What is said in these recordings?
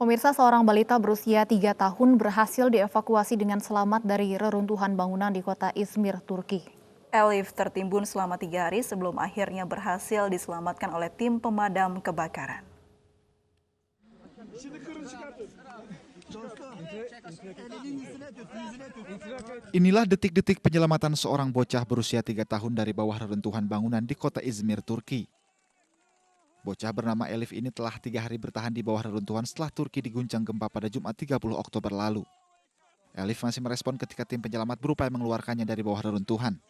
Pemirsa, seorang balita berusia 3 tahun berhasil dievakuasi dengan selamat dari reruntuhan bangunan di kota Izmir, Turki. Elif tertimbun selama 3 hari sebelum akhirnya berhasil diselamatkan oleh tim pemadam kebakaran. Inilah detik-detik penyelamatan seorang bocah berusia 3 tahun dari bawah reruntuhan bangunan di kota Izmir, Turki. Bocah bernama Elif ini telah 3 hari bertahan di bawah reruntuhan setelah Turki diguncang gempa pada Jumat 30 Oktober lalu. Elif masih merespon ketika tim penyelamat berupaya mengeluarkannya dari bawah reruntuhan.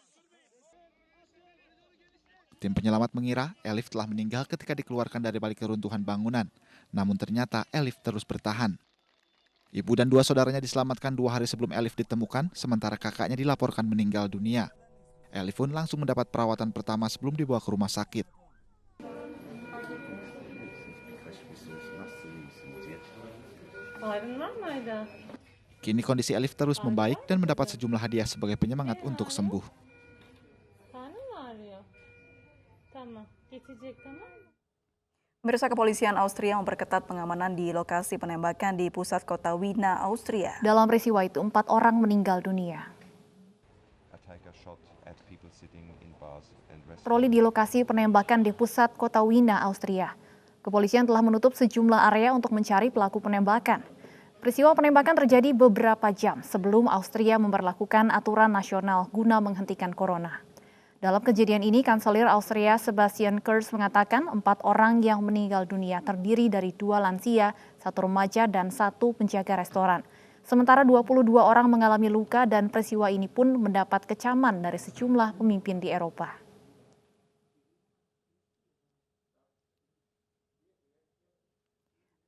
Tim penyelamat mengira Elif telah meninggal ketika dikeluarkan dari balik reruntuhan bangunan. Namun ternyata Elif terus bertahan. Ibu dan 2 saudaranya diselamatkan 2 hari sebelum Elif ditemukan, sementara kakaknya dilaporkan meninggal dunia. Elif pun langsung mendapat perawatan pertama sebelum dibawa ke rumah sakit. Kini kondisi Elif terus membaik dan mendapat sejumlah hadiah sebagai penyemangat untuk sembuh. Pemirsa, kepolisian Austria memperketat pengamanan di lokasi penembakan di pusat kota Wina, Austria. Dalam peristiwa itu, 4 orang meninggal dunia. Patroli di lokasi penembakan di pusat kota Wina, Austria. Kepolisian telah menutup sejumlah area untuk mencari pelaku penembakan. Peristiwa penembakan terjadi beberapa jam sebelum Austria memberlakukan aturan nasional guna menghentikan corona. Dalam kejadian ini, Kanselir Austria Sebastian Kurz mengatakan 4 orang yang meninggal dunia terdiri dari 2 lansia, 1 remaja, dan 1 penjaga restoran. Sementara 22 orang mengalami luka dan peristiwa ini pun mendapat kecaman dari sejumlah pemimpin di Eropa.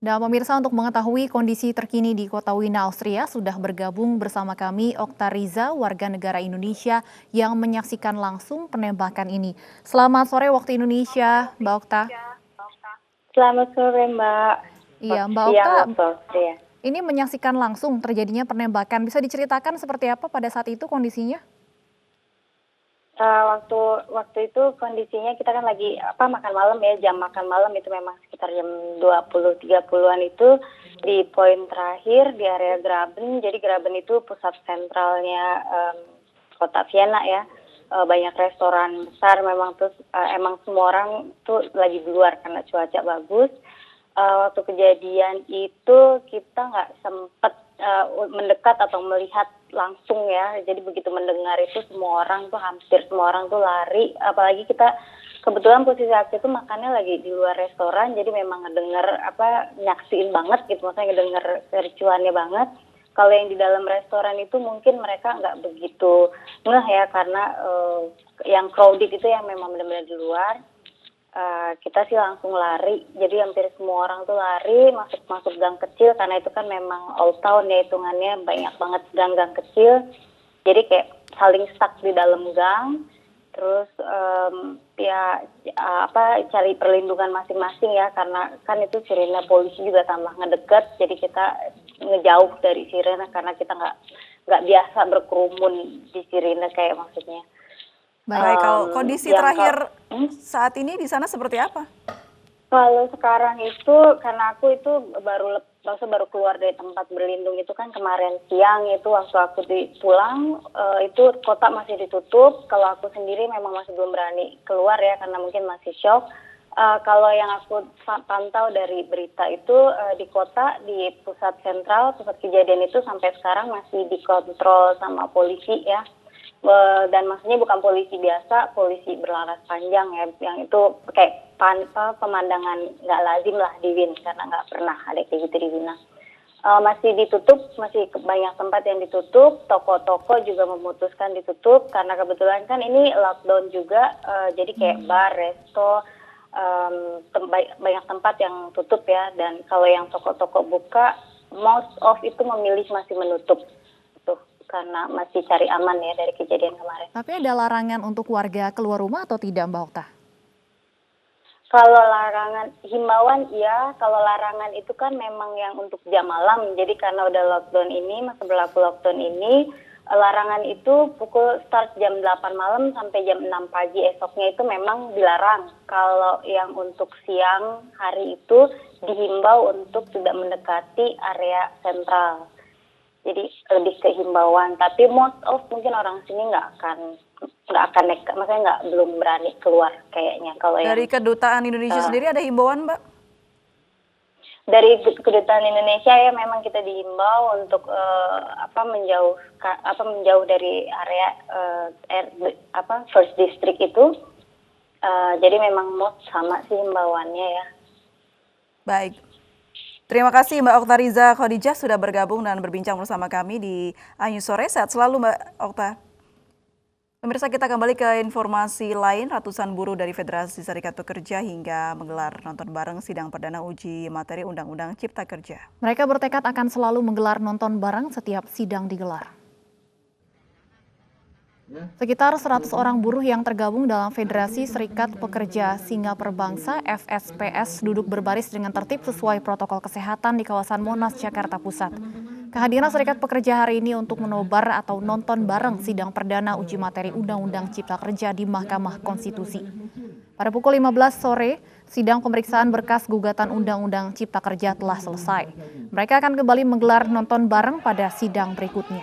Dan pemirsa, untuk mengetahui kondisi terkini di kota Wina, Austria, sudah bergabung bersama kami Okta Riza, warga negara Indonesia yang menyaksikan langsung penembakan ini. Selamat sore waktu Indonesia, Mbak Okta. Selamat sore, Mbak. Iya, Mbak Okta, ini menyaksikan langsung terjadinya penembakan. Bisa diceritakan seperti apa pada saat itu kondisinya? Waktu itu kondisinya kita kan lagi makan malam ya, jam makan malam itu memang sekitar jam 20.30-an itu di poin terakhir di area Graben. Jadi Graben itu pusat sentralnya kota Vienna ya. Banyak restoran besar memang, terus emang semua orang tuh lagi di luar karena cuaca bagus. Waktu kejadian itu kita nggak sempat mendekat atau melihat langsung ya, jadi begitu mendengar itu hampir semua orang tuh lari, apalagi kita kebetulan posisi waktu itu makannya lagi di luar restoran, jadi memang ngedenger nyaksiin banget gitu, maksudnya ngedenger kericuannya banget. Kalau yang di dalam restoran itu mungkin mereka nggak begitu ngeh ya, karena yang crowded itu yang memang benar-benar di luar. Kita sih langsung lari, jadi hampir semua orang tuh lari masuk gang kecil, karena itu kan memang old town ya hitungannya, banyak banget gang-gang kecil, jadi kayak saling stuck di dalam gang, terus cari perlindungan masing-masing ya, karena kan itu sirene polisi juga tambah ngedeket, jadi kita ngejauh dari sirene karena kita nggak biasa berkerumun di sirene kayak maksudnya. Baik, kalau kondisi terakhir saat ini di sana seperti apa? Kalau sekarang itu, karena aku itu baru keluar dari tempat berlindung itu kan kemarin siang, itu waktu aku pulang itu kota masih ditutup. Kalau aku sendiri memang masih belum berani keluar ya, karena mungkin masih shock. Kalau yang aku pantau dari berita itu di kota, di pusat sentral, pusat kejadian itu sampai sekarang masih dikontrol sama polisi ya. Dan maksudnya bukan polisi biasa, polisi berlaras panjang ya, yang itu kayak pemandangan nggak lazim lah di Wien, karena nggak pernah ada kayak gitu di Wina. Masih ditutup, masih banyak tempat yang ditutup, toko-toko juga memutuskan ditutup, karena kebetulan kan ini lockdown juga, jadi kayak bar, resto, banyak tempat yang tutup ya, dan kalau yang toko-toko buka, most of itu memilih masih menutup. Karena masih cari aman ya dari kejadian kemarin. Tapi ada larangan untuk warga keluar rumah atau tidak, Mbak Okta? Kalau larangan, himbauan iya, kalau larangan itu kan memang yang untuk jam malam. Jadi karena udah lockdown ini, masa berlaku lockdown ini, larangan itu start jam 8 malam sampai jam 6 pagi esoknya itu memang dilarang. Kalau yang untuk siang hari itu dihimbau untuk tidak mendekati area sentral. Jadi lebih ke himbauan, tapi most of mungkin orang sini nggak akan nekat, maksudnya belum berani keluar kayaknya. Kalau Dari Kedutaan Indonesia sendiri ada himbauan, Mbak? Dari Kedutaan Indonesia ya memang kita dihimbau untuk menjauh dari area first district itu. Jadi memang sama sih himbauannya ya. Baik. Terima kasih Mbak Oktariza Khadijah sudah bergabung dan berbincang bersama kami di Anyus Sore. Sehat selalu Mbak Okta. Pemirsa, kita kembali ke informasi lain. Ratusan buruh dari Federasi Serikat Pekerja hingga menggelar nonton bareng sidang perdana uji materi Undang-Undang Cipta Kerja. Mereka bertekad akan selalu menggelar nonton bareng setiap sidang digelar. Sekitar 100 orang buruh yang tergabung dalam Federasi Serikat Pekerja Singapura Bangsa (FSPS) duduk berbaris dengan tertib sesuai protokol kesehatan di kawasan Monas, Jakarta Pusat. Kehadiran Serikat Pekerja hari ini untuk menobar atau nonton bareng sidang perdana uji materi Undang-Undang Cipta Kerja di Mahkamah Konstitusi. Pada pukul 15 sore, sidang pemeriksaan berkas gugatan Undang-Undang Cipta Kerja telah selesai. Mereka akan kembali menggelar nonton bareng pada sidang berikutnya.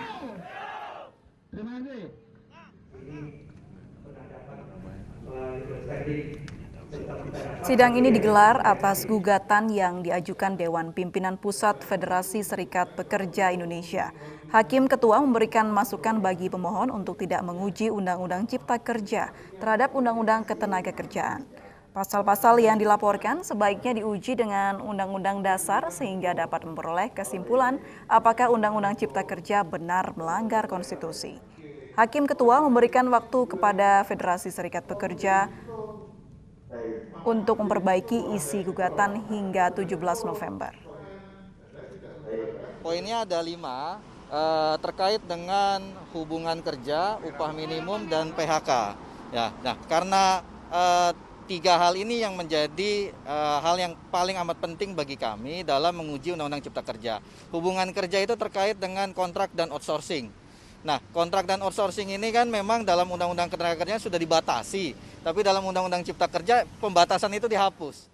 Sidang ini digelar atas gugatan yang diajukan Dewan Pimpinan Pusat Federasi Serikat Pekerja Indonesia. Hakim Ketua memberikan masukan bagi pemohon untuk tidak menguji Undang-Undang Cipta Kerja terhadap Undang-Undang Ketenagakerjaan. Pasal-pasal yang dilaporkan sebaiknya diuji dengan Undang-Undang Dasar sehingga dapat memperoleh kesimpulan apakah Undang-Undang Cipta Kerja benar melanggar konstitusi. Hakim Ketua memberikan waktu kepada Federasi Serikat Pekerja untuk memperbaiki isi gugatan hingga 17 November. Poinnya ada 5, terkait dengan hubungan kerja, upah minimum, dan PHK. Ya, nah, karena 3 hal ini yang menjadi hal yang paling amat penting bagi kami dalam menguji Undang-Undang Cipta Kerja. Hubungan kerja itu terkait dengan kontrak dan outsourcing. Nah, kontrak dan outsourcing ini kan memang dalam Undang-Undang Ketenagakerjaan sudah dibatasi, tapi dalam Undang-Undang Cipta Kerja pembatasan itu dihapus.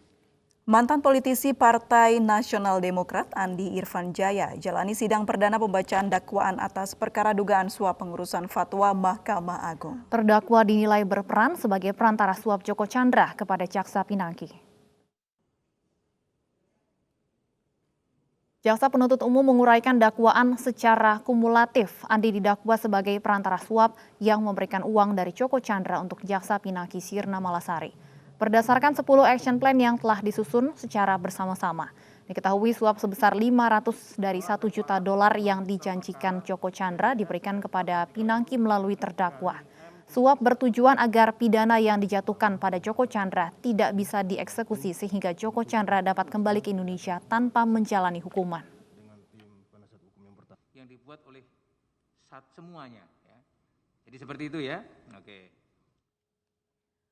Mantan politisi Partai Nasional Demokrat Andi Irfan Jaya jalani sidang perdana pembacaan dakwaan atas perkara dugaan suap pengurusan fatwa Mahkamah Agung. Terdakwa dinilai berperan sebagai perantara suap Joko Chandra kepada Jaksa Pinangki. Jaksa penuntut umum menguraikan dakwaan secara kumulatif. Andi didakwa sebagai perantara suap yang memberikan uang dari Joko Chandra untuk Jaksa Pinangki Sirna Malasari. Berdasarkan 10 action plan yang telah disusun secara bersama-sama, diketahui suap sebesar 500 dari $1 juta yang dijanjikan Joko Chandra diberikan kepada Pinangki melalui terdakwa. Suap bertujuan agar pidana yang dijatuhkan pada Joko Chandra tidak bisa dieksekusi sehingga Joko Chandra dapat kembali ke Indonesia tanpa menjalani hukuman. Dengan tim penasihat hukum yang dibuat oleh semuanya, ya. Jadi seperti itu ya. Oke.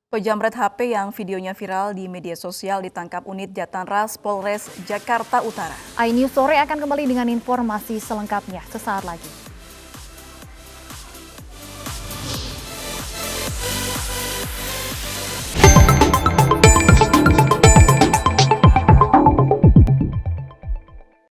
Pejamret HP yang videonya viral di media sosial ditangkap unit Jatanras Polres Jakarta Utara. iNews Sore akan kembali dengan informasi selengkapnya sesaat lagi.